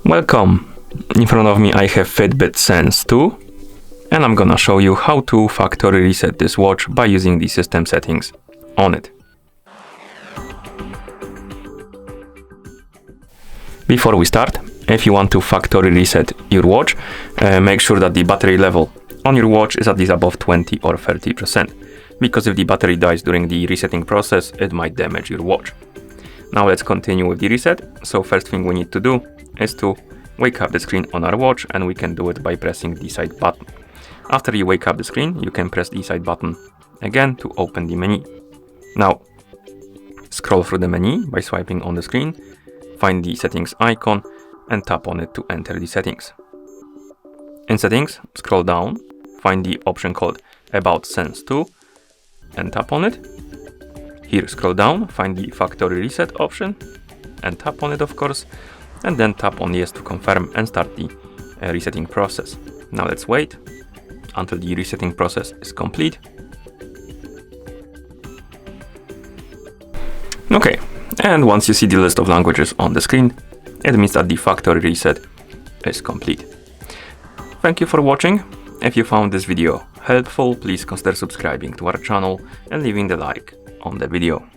Welcome! In front of me I have Fitbit Sense 2 and I'm gonna show you how to factory reset this watch by using the system settings on it. Before we start, if you want to factory reset your watch, make sure that the battery level on your watch is at least above 20 or 30%, because if the battery dies during the resetting process, it might damage your watch. Now let's continue with the reset. So first thing we need to do is to wake up the screen on our watch, and we can do it by pressing the side button. After you wake up the screen, you can press the side button again to open the menu. Now scroll through the menu by swiping on the screen, find the settings icon and tap on it to enter the settings. In settings, scroll down, find the option called About Sense 2 and tap on it. Here scroll down, find the factory reset option and tap on it, of course, and then tap on yes to confirm and start the resetting process. Now let's wait until the resetting process is complete. Okay, and once you see the list of languages on the screen, it means that the factory reset is complete. Thank you for watching. If you found this video helpful, please consider subscribing to our channel and leaving the like on the video.